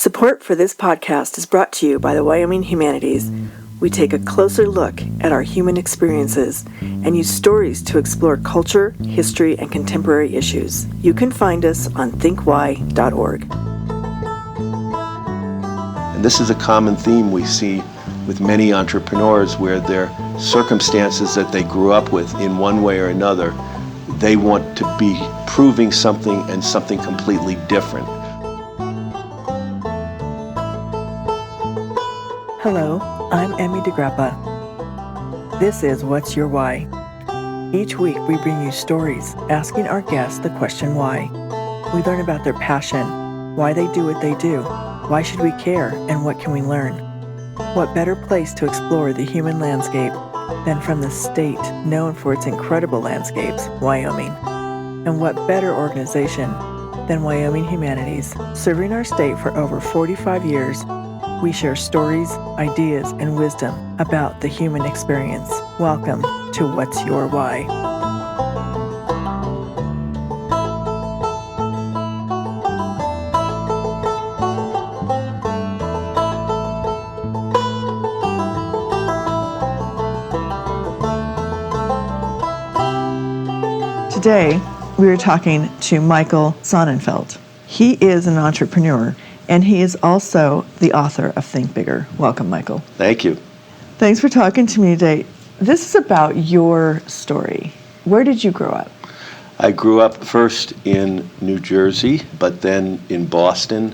Support for this podcast is brought to you by the Wyoming Humanities. We take a closer look at our human experiences and use stories to explore culture, history, and contemporary issues. You can find us on thinkwhy.org. And this is a common theme we see with many entrepreneurs where their circumstances that they grew up with in one way or another, they want to be proving something and something completely different. Hello, I'm Emmy DeGrappa. This is What's Your Why? Each week we bring you stories asking our guests the question why. We learn about their passion, why they do what they do, why should we care, and what can we learn? What better place to explore the human landscape than from the state known for its incredible landscapes, Wyoming? And what better organization than Wyoming Humanities? Serving our state for over 45 years, we share stories, ideas, and wisdom about the human experience. Welcome to What's Your Why? Today, we are talking to Michael Sonnenfeldt. He is an entrepreneur, and he is also the author of Think Bigger. Welcome, Michael. Thank you. Thanks for talking to me today. This is about your story. Where did you grow up? I grew up first in New Jersey, but then in Boston,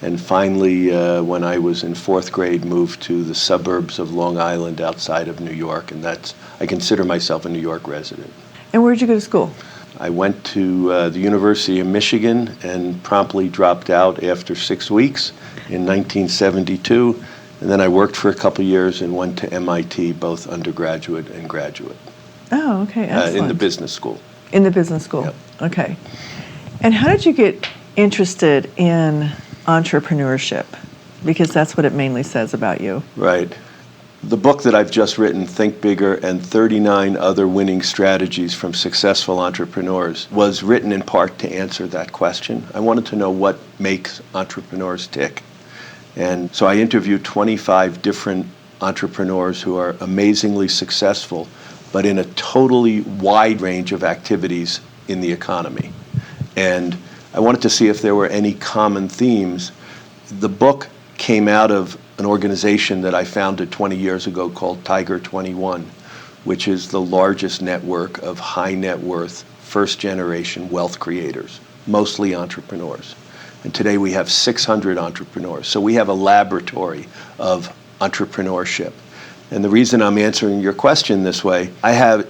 and finally, when I was in fourth grade, moved to the suburbs of Long Island outside of New York, and I consider myself a New York resident. And where did you go to school? I went to the University of Michigan and promptly dropped out after 6 weeks in 1972. And then I worked for a couple of years and went to MIT, both undergraduate and graduate. Oh, okay, excellent. In the business school. In the business school, Yep. Okay. And how did you get interested in entrepreneurship? Because that's what it mainly says about you. Right. The book that I've just written, Think Bigger, and 39 Other Winning Strategies from Successful Entrepreneurs, was written in part to answer that question. I wanted to know what makes entrepreneurs tick. And so I interviewed 25 different entrepreneurs who are amazingly successful, but in a totally wide range of activities in the economy. And I wanted to see if there were any common themes. The book came out of an organization that I founded 20 years ago called Tiger 21, which is the largest network of high net worth, first generation wealth creators, mostly entrepreneurs. And today we have 600 entrepreneurs. So we have a laboratory of entrepreneurship. And the reason I'm answering your question this way,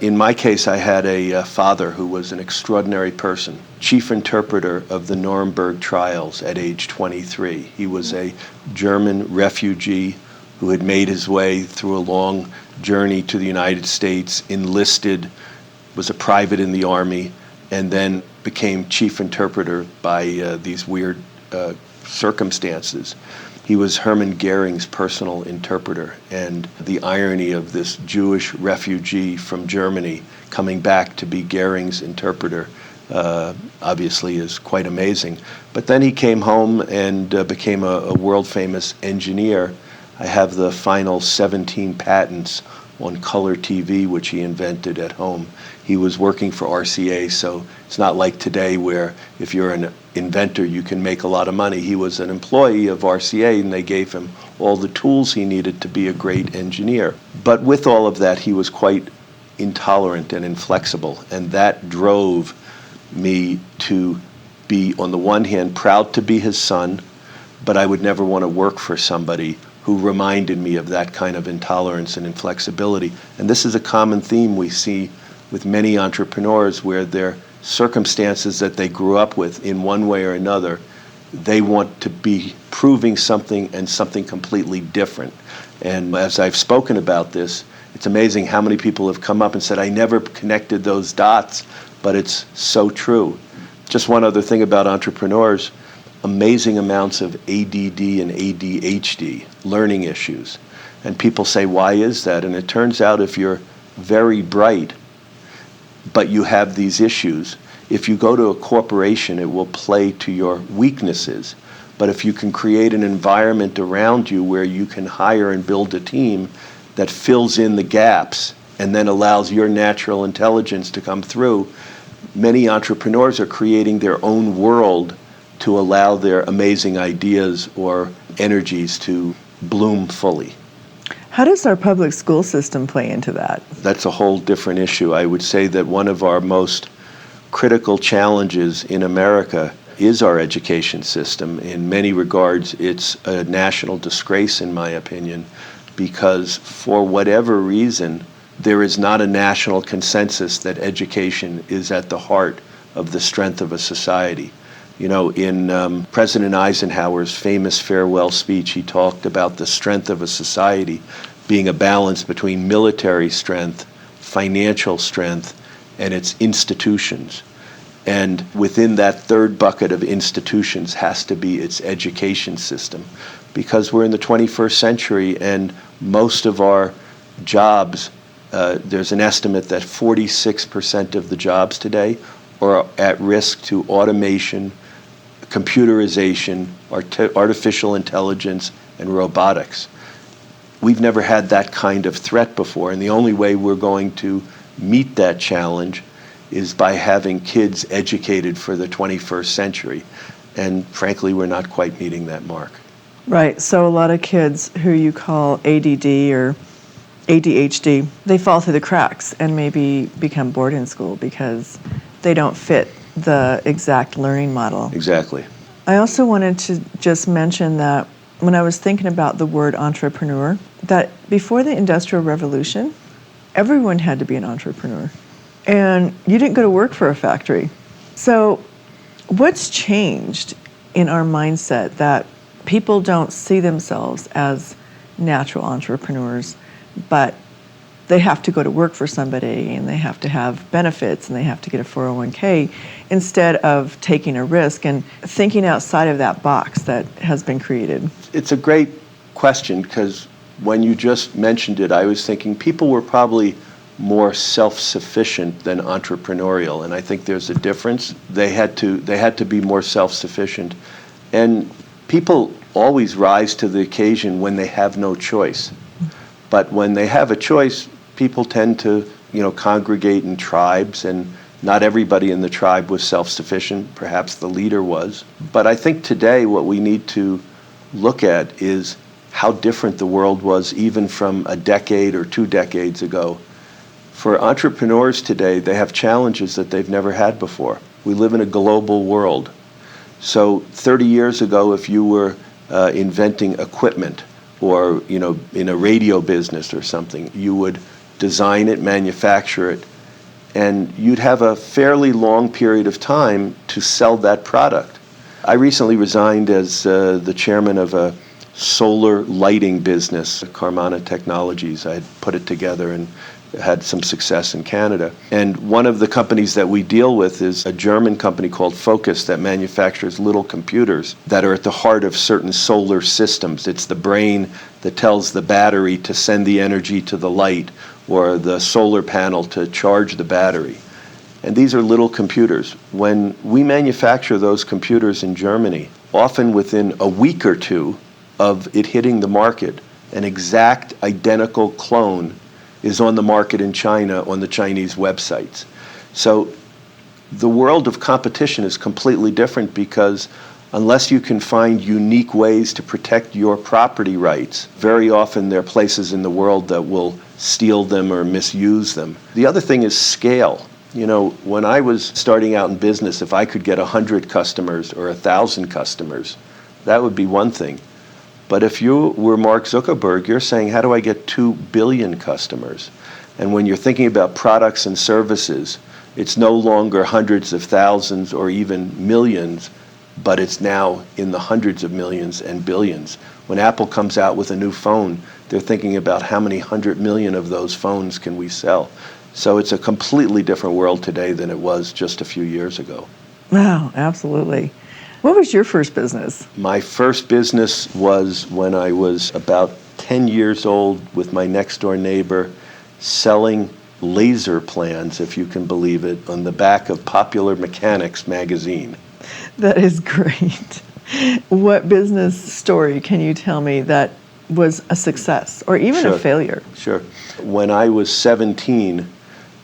in my case, I had a father who was an extraordinary person, chief interpreter of the Nuremberg trials at age 23. He was a German refugee who had made his way through a long journey to the United States, enlisted, was a private in the army, and then became chief interpreter by these weird circumstances. He was Hermann Goering's personal interpreter, and the irony of this Jewish refugee from Germany coming back to be Goering's interpreter obviously is quite amazing. But then he came home and became a world-famous engineer. I have the final 17 patents on color TV, which he invented at home. He was working for RCA, so it's not like today where if you're an inventor, you can make a lot of money. He was an employee of RCA, and they gave him all the tools he needed to be a great engineer. But with all of that, he was quite intolerant and inflexible, and that drove me to be, on the one hand, proud to be his son, but I would never want to work for somebody who reminded me of that kind of intolerance and inflexibility. And this is a common theme we see with many entrepreneurs where their circumstances that they grew up with in one way or another, they want to be proving something and something completely different. And as I've spoken about this, it's amazing how many people have come up and said, I never connected those dots, but it's so true. Just one other thing about entrepreneurs, amazing amounts of ADD and ADHD, learning issues. And people say, why is that? And it turns out if you're very bright, but you have these issues, if you go to a corporation, it will play to your weaknesses. But if you can create an environment around you where you can hire and build a team that fills in the gaps and then allows your natural intelligence to come through, many entrepreneurs are creating their own world to allow their amazing ideas or energies to bloom fully. How does our public school system play into that? That's a whole different issue. I would say that one of our most critical challenges in America is our education system. In many regards, it's a national disgrace, in my opinion, because for whatever reason, there is not a national consensus that education is at the heart of the strength of a society. You know, in President Eisenhower's famous farewell speech, he talked about the strength of a society being a balance between military strength, financial strength, and its institutions. And within that third bucket of institutions has to be its education system, because we're in the 21st century and most of our jobs, there's an estimate that 46% of the jobs today are at risk to automation, computerization, artificial intelligence, and robotics. We've never had that kind of threat before, and the only way we're going to meet that challenge is by having kids educated for the 21st century. And frankly, we're not quite meeting that mark. Right, so a lot of kids who you call ADD or ADHD, they fall through the cracks and maybe become bored in school because they don't fit the exact learning model. Exactly. I also wanted to just mention that when I was thinking about the word entrepreneur, that before the Industrial Revolution, everyone had to be an entrepreneur. And you didn't go to work for a factory. So what's changed in our mindset that people don't see themselves as natural entrepreneurs, but they have to go to work for somebody and they have to have benefits and they have to get a 401k instead of taking a risk and thinking outside of that box that has been created? It's a great question, because when you just mentioned it, I was thinking people were probably more self-sufficient than entrepreneurial, and I think there's a difference. They had to be more self-sufficient, and people always rise to the occasion when they have no choice. But when they have a choice, people tend to, congregate in tribes, and not everybody in the tribe was self-sufficient. Perhaps the leader was. But I think today what we need to look at is how different the world was even from a decade or 2 decades ago. For entrepreneurs today, they have challenges that they've never had before. We live in a global world. So 30 years ago, if you were inventing equipment or, in a radio business or something, you would design it, manufacture it, and you'd have a fairly long period of time to sell that product. I recently resigned as the chairman of a solar lighting business, Carmana Technologies. I had put it together and had some success in Canada. And one of the companies that we deal with is a German company called Focus that manufactures little computers that are at the heart of certain solar systems. It's the brain that tells the battery to send the energy to the light, or the solar panel to charge the battery. And these are little computers. When we manufacture those computers in Germany, often within a week or two of it hitting the market, an exact identical clone is on the market in China on the Chinese websites. So the world of competition is completely different, because unless you can find unique ways to protect your property rights, very often there are places in the world that will steal them or misuse them. The other thing is scale. When I was starting out in business, if I could get 100 customers or 1,000 customers, that would be one thing. But if you were Mark Zuckerberg, you're saying, how do I get 2 billion customers? And when you're thinking about products and services, it's no longer hundreds of thousands or even millions, but it's now in the hundreds of millions and billions. When Apple comes out with a new phone, they're thinking about how many 100 million of those phones can we sell. So it's a completely different world today than it was just a few years ago. Wow, absolutely. What was your first business? My first business was when I was about 10 years old with my next door neighbor, selling laser plans, if you can believe it, on the back of Popular Mechanics magazine. That is great. What business story can you tell me that was a success or even a failure? Sure. When I was 17,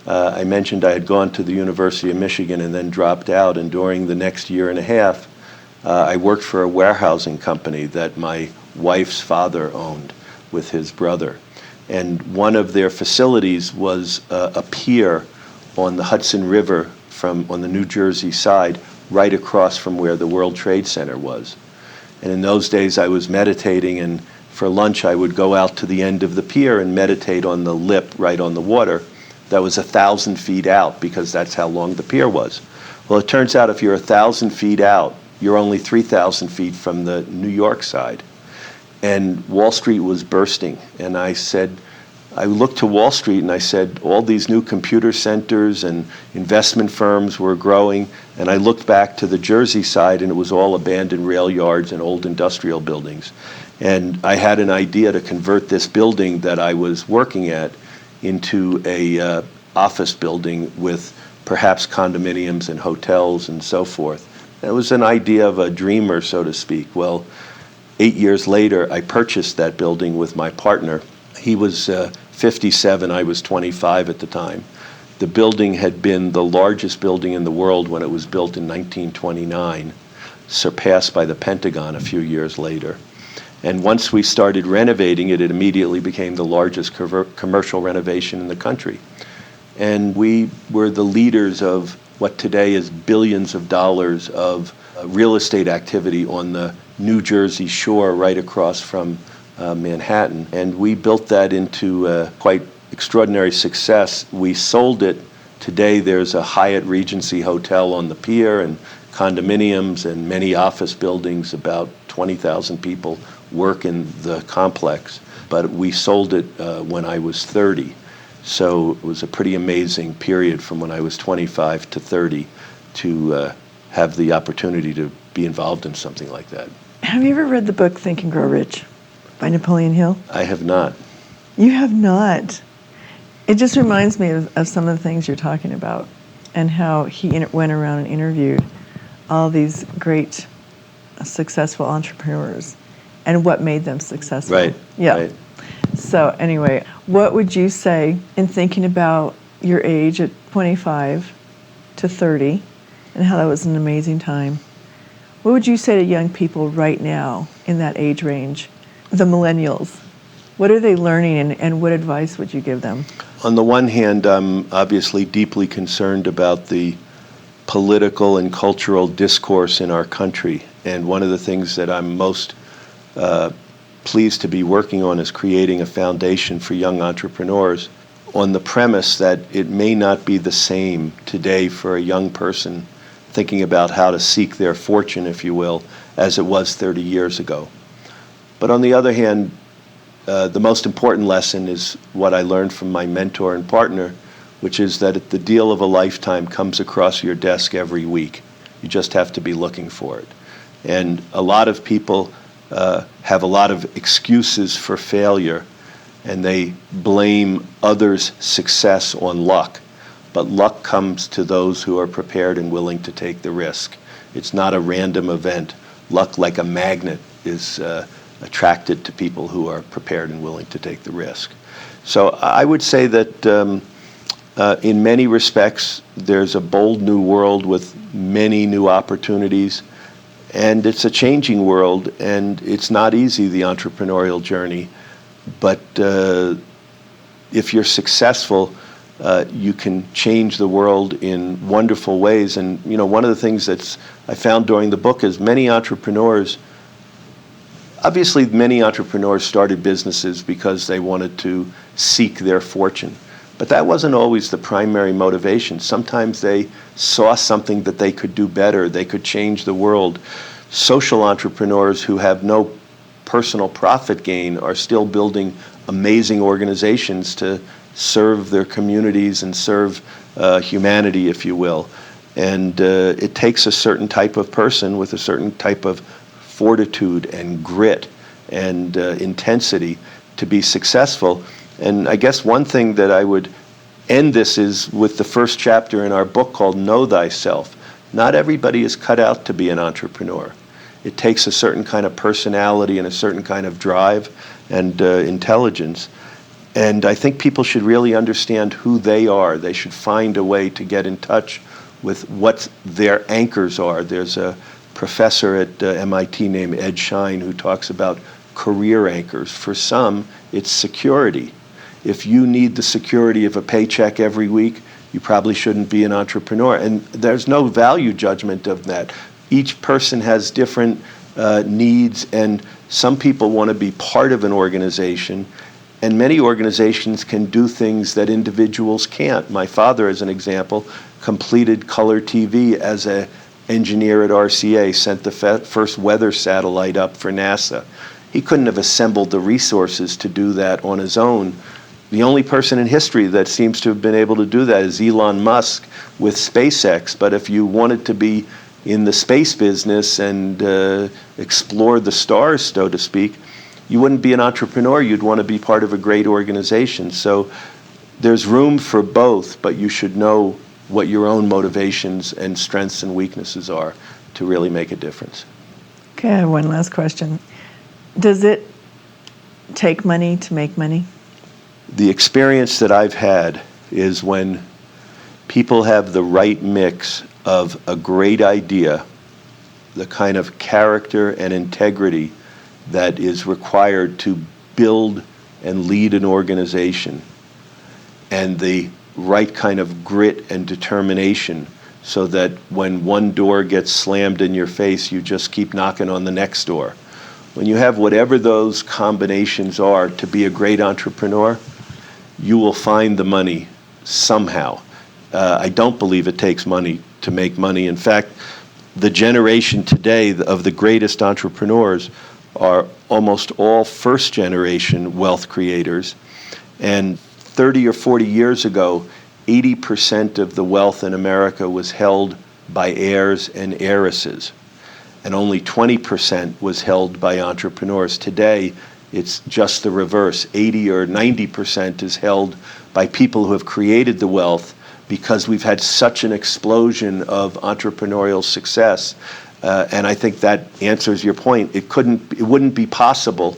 I mentioned I had gone to the University of Michigan and then dropped out, and during the next year and a half, I worked for a warehousing company that my wife's father owned with his brother. And one of their facilities was a pier on the Hudson River on the New Jersey side, right across from where the World Trade Center was. And in those days, I was meditating, and for lunch, I would go out to the end of the pier and meditate on the lip right on the water. That was 1,000 feet out, because that's how long the pier was. Well, it turns out if you're 1,000 feet out, you're only 3,000 feet from the New York side. And Wall Street was bursting. And I looked to Wall Street and I said, all these new computer centers and investment firms were growing. And I looked back to the Jersey side, and it was all abandoned rail yards and old industrial buildings. And I had an idea to convert this building that I was working at into a office building with perhaps condominiums and hotels and so forth. It was an idea of a dreamer, so to speak. Well, 8 years later, I purchased that building with my partner. He was 57, I was 25 at the time. The building had been the largest building in the world when it was built in 1929, surpassed by the Pentagon a few years later. And once we started renovating it, it immediately became the largest commercial renovation in the country. And we were the leaders of what today is billions of dollars of real estate activity on the New Jersey shore right across from Manhattan. And we built that into quite extraordinary success. We sold it. Today there's a Hyatt Regency hotel on the pier and condominiums and many office buildings. About 20,000 people work in the complex. But we sold it when I was 30. So it was a pretty amazing period from when I was 25 to 30 to have the opportunity to be involved in something like that. Have you ever read the book Think and Grow Rich by Napoleon Hill? I have not. You have not? It just reminds me of some of the things you're talking about and how he went around and interviewed all these great, successful entrepreneurs and what made them successful. Right. Yeah. Right. So anyway, what would you say in thinking about your age at 25 to 30 and how that was an amazing time? What would you say to young people right now in that age range, the millennials? What are they learning, and what advice would you give them? On the one hand, I'm obviously deeply concerned about the political and cultural discourse in our country. And one of the things that I'm most pleased to be working on is creating a foundation for young entrepreneurs on the premise that it may not be the same today for a young person thinking about how to seek their fortune, if you will, as it was 30 years ago. But on the other hand, the most important lesson is what I learned from my mentor and partner, which is that the deal of a lifetime comes across your desk every week. You just have to be looking for it. And a lot of people have a lot of excuses for failure, and they blame others' success on luck. But luck comes to those who are prepared and willing to take the risk. It's not a random event. Luck, like a magnet, is attracted to people who are prepared and willing to take the risk. So I would say that in many respects, there's a bold new world with many new opportunities. And it's a changing world, and it's not easy, the entrepreneurial journey. But if you're successful, you can change the world in wonderful ways. And you know, one of the things that I found during the book is many entrepreneurs started businesses because they wanted to seek their fortune. But that wasn't always the primary motivation. Sometimes they saw something that they could do better. They could change the world. Social entrepreneurs who have no personal profit gain are still building amazing organizations to serve their communities and serve humanity, if you will. And it takes a certain type of person with a certain type of fortitude and grit and intensity to be successful. And I guess one thing that I would end this is with the first chapter in our book called Know Thyself. Not everybody is cut out to be an entrepreneur. It takes a certain kind of personality and a certain kind of drive and intelligence. And I think people should really understand who they are. They should find a way to get in touch with what their anchors are. There's a professor at MIT named Ed Schein who talks about career anchors. For some, it's security. If you need the security of a paycheck every week, you probably shouldn't be an entrepreneur. And there's no value judgment of that. Each person has different needs, and some people want to be part of an organization, and many organizations can do things that individuals can't. My father, as an example, completed color TV as an engineer at RCA, sent the first weather satellite up for NASA. He couldn't have assembled the resources to do that on his own. The only person in history that seems to have been able to do that is Elon Musk with SpaceX. But if you wanted to be in the space business and explore the stars, so to speak, you wouldn't be an entrepreneur. You'd want to be part of a great organization. So there's room for both, but you should know what your own motivations and strengths and weaknesses are to really make a difference. Okay, I have one last question. Does it take money to make money? The experience that I've had is when people have the right mix of a great idea, the kind of character and integrity that is required to build and lead an organization, and the right kind of grit and determination so that when one door gets slammed in your face, you just keep knocking on the next door. When you have whatever those combinations are to be a great entrepreneur, you will find the money somehow. I don't believe it takes money to make money. In fact, the generation today of the greatest entrepreneurs are almost all first-generation wealth creators. And 30 or 40 years ago, 80% of the wealth in America was held by heirs and heiresses, and only 20% was held by entrepreneurs. Today, it's just the reverse. 80 or 90% is held by people who have created the wealth because we've had such an explosion of entrepreneurial success. And I think that answers your point. It wouldn't be possible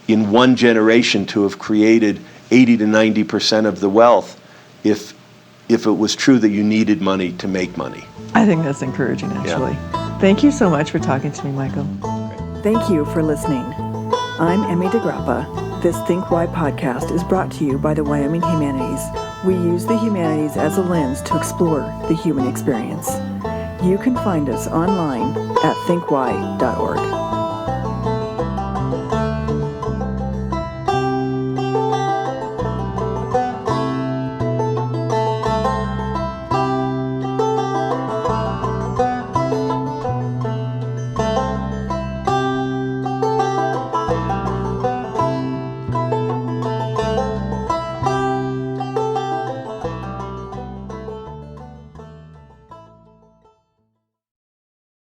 in one generation to have created 80 to 90% of the wealth if it was true that you needed money to make money. I think that's encouraging, actually. Yeah. Thank you so much for talking to me, Michael. Thank you for listening. I'm Emmy DeGrappa. This Think Why podcast is brought to you by the Wyoming Humanities. We use the humanities as a lens to explore the human experience. You can find us online at thinkwhy.org.